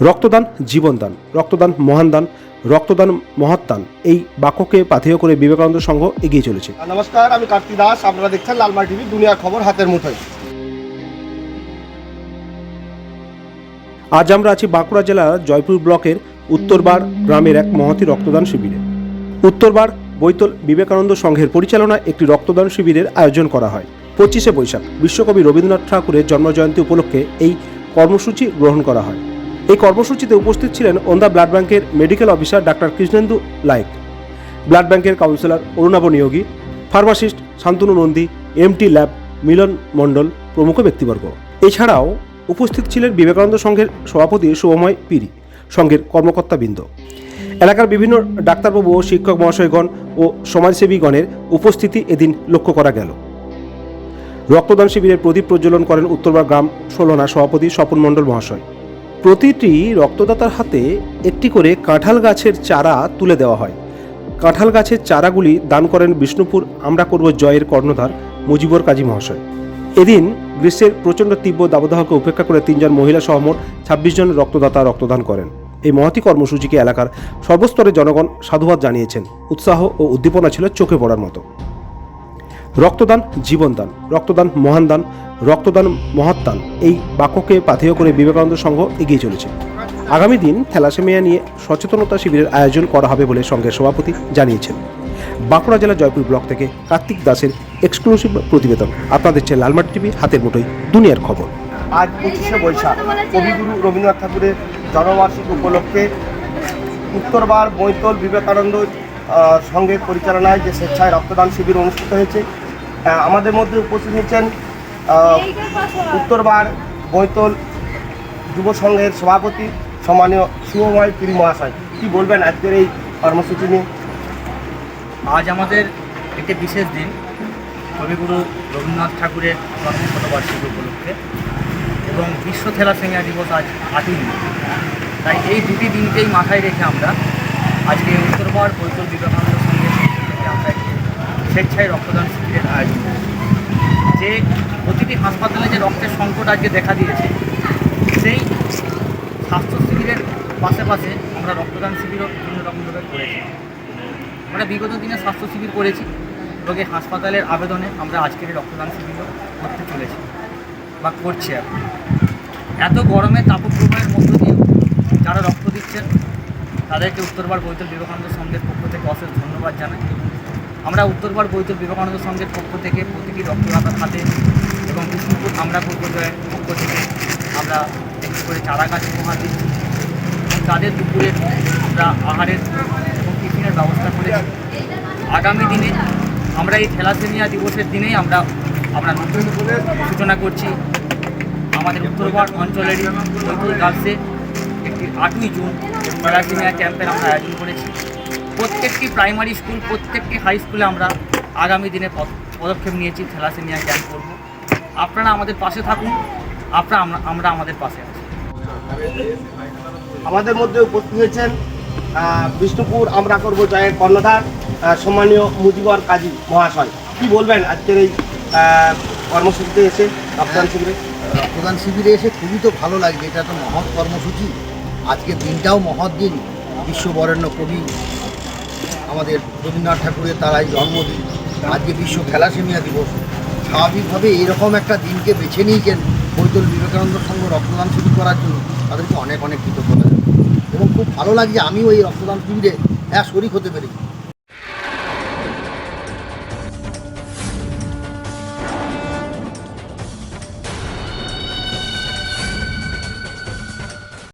রক্তদান জীবনদান, রক্তদান মহান দান, রক্তদান মহৎ দান, এই বাক্যকে পাথেয় করে বিবেকানন্দ সংঘ এগিয়ে চলেছে। নমস্কার, আমি কার্তিক দাস। আপনারা দেখছেন লালমাই টিভি, দুনিয়ার খবর হাতের মুঠোয়। আজ আমরা আছি বাঁকুড়া জেলার জয়পুর ব্লকের উত্তরবার গ্রামের এক মহতী রক্তদান শিবিরে। উত্তরবার বৈতল বিবেকানন্দ সংঘের পরিচালনায় একটি রক্তদান শিবিরের আয়োজন করা হয়। 25শে বৈশাখ বিশ্বকবি রবীন্দ্রনাথ ঠাকুরের জন্মজয়ন্তী উপলক্ষে এই কর্মসূচি গ্রহণ করা হয়। এই কর্মসূচিতে উপস্থিত ছিলেন ওন্দা ব্লাড ব্যাংকের মেডিকেল অফিসার ডাক্তার কৃষ্ণেন্দু লাইক, ব্লাড ব্যাংকের councillor Arunabha Niyogi, pharmacist Shantanu Nandi, MT lab Milan Mondal প্রমুখ ব্যক্তিবর্গ। এছাড়াও উপস্থিত ছিলেন বিবেকানন্দ সংঘের সভাপতি শুভময় পিরি, সংঘের কর্মকর্তাবৃন্দ। এলাকার বিভিন্ন ডাক্তারবাবু ও শিক্ষক মহাশয়গণ ও সমাজসেবীগণের উপস্থিতি এদিন লক্ষ্য করা গেল। রক্তদান শিবিরের প্রদীপ প্রজ্বলন করেন উত্তরবার গ্রাম ষোলনা সভাপতি স্বপন মণ্ডল মহাশয়। প্রতিটি রক্তদাতার হাতে একটি করে কাঁঠাল গাছের চারা তুলে দেওয়া হয়। কাঁঠাল গাছের চারাগুলি দান করেন বিষ্ণুপুর আমরা করব জয়ের কর্ণধার মুজিবর কাজী মহাশয়। এদিন গ্রীষ্মের প্রচণ্ড তীব্র দাবদাহকে উপেক্ষা করে 3 জন মহিলা সহ মোট 26 জন রক্তদাতা রক্তদান করেন। এই মহতী কর্মসূচিকে এলাকার সর্বস্তরের জনগণ সাধুবাদ জানিয়েছেন। উৎসাহ ও উদ্দীপনা ছিল চোখে পড়ার মতো। রক্তদান জীবনদান, রক্তদান মহান দান, রক্তদান মহৎ দান, এই বাক্যকে পাথেয় করে বিবেকানন্দ সংঘ এগিয়ে চলেছে। আগামী দিন থ্যালাসেমিয়া নিয়ে সচেতনতা শিবিরের আয়োজন করা হবে বলে সংঘের সভাপতি জানিয়েছেন। বাঁকুড়া জেলার জয়পুর ব্লক থেকে কার্তিক দাসের এক্সক্লুসিভ প্রতিবেদন। আপনাদের দেখছেন লালমাই টিভি, হাতের মুঠোয় দুনিয়ার খবর। আজ 25শে বৈশাখ কবিগুরু রবীন্দ্রনাথ ঠাকুরের জন্মবার্ষিকী উপলক্ষে উত্তরবার বৈতল বিবেকানন্দ সংঘের পরিচালনায় যে স্বেচ্ছায় রক্তদান শিবির অনুষ্ঠিত হয়েছে। আমাদের মধ্যে উপস্থিত হচ্ছেন উত্তরবার বৈতল যুব সংঘের সভাপতি সম্মানীয় শুভময় পিরি মহাশয়। কী বলবেন আজকের এই কর্মসূচি নিয়ে? আজ আমাদের একটি বিশেষ দিন, কবিগুরু রবীন্দ্রনাথ ঠাকুরের জন্মশতবার্ষিকী উপলক্ষে, এবং বিশ্ব থ্যালাসেমিয়া দিবস আজ 8ই মে। তাই এই দুটি দিনকেই মাথায় রেখে আমরা আজকে উত্তরবার বৈতল বিবেকানন্দ সংঘের থেকে আমরা একটি স্বেচ্ছায় রক্তদান শিবিরের আয়োজন করি। যে প্রতিটি হাসপাতালে যে রক্তের সংকট আজকে দেখা দিয়েছে, সেই স্বাস্থ্য শিবিরের পাশে আমরা রক্তদান শিবিরও বিভিন্ন রকমভাবে করেছি। আমরা বিগত দিনে স্বাস্থ্য শিবির করেছি, রোগী হাসপাতালের আবেদনে আমরা আজকের রক্তদান শিবিরও করতে চলেছি বা করছি। এখন এত গরমে তাপপ্রবাহের মধ্য দিয়ে যারা রক্ত দিচ্ছেন তাদেরকে উত্তরবার বৈতল বিবেকানন্দ সংঘের পক্ষ থেকে অশেষ ধন্যবাদ জানাই। আমরা উত্তরবার বৈতল বিবেকানন্দ সংঘের পক্ষ থেকে প্রতিটি রক্তদাতার হাতে এবং বিষ্ণুপুর আমরা করব জয়ের পক্ষ থেকে আমরা একটি করে চারা গাছ উপহার দিচ্ছি এবং তাদের দুপুরে আমরা আহারের এবং টিফিনের ব্যবস্থা করেছি। আগামী দিনে আমরা এই থ্যালাসেমিয়া দিবসের দিনেই আমরা নতুন সূচনা করছি। আমাদের উত্তরবার অঞ্চলেরই বৈতল গার্লসে একটি 8ই জুন থ্যালাসেমিয়া ক্যাম্পের আমরা আয়োজন করেছি। প্রত্যেকটি প্রাইমারি স্কুল, প্রত্যেকটি হাই স্কুলে আমরা আগামী দিনে পদক্ষেপ নিয়েছি, থ্যালাসেমিয়া ক্যাম্প করব। আপনারা আমাদের পাশে থাকুন, আমরা আমাদের পাশে আছি। আমাদের মধ্যে উপস্থিত হয়েছেন বিষ্ণুপুর আমরা করব জয়ের কর্ণধার সম্মানীয় মুজিবর কাজী মহাশয়। কি বলবেন আজকের এই কর্মসূচিতে এসে রক্তদান শিবিরে? রক্তদান শিবিরে এসে খুবই তো ভালো লাগছে। এটা তো মহৎ কর্মসূচি। আজকের দিনটাও মহৎ দিন। বিশ্ববরেণ্য কবি আমাদের রবীন্দ্রনাথ ঠাকুরের তারাই জন্মদিন। আজকে বিশ্ব থ্যালাসেমিয়া দিবস। স্বাভাবিকভাবে এরকম একটা দিনকে বেছে নিয়েছেন বৈতল বিবেকানন্দ সংঘ রক্তদান শিবির করার জন্য। তাদেরকে অনেক অনেক কৃতজ্ঞতা এবং খুব ভালো লাগছে আমিও এই রক্তদান শিবিরে শরিক হতে পেরেছি।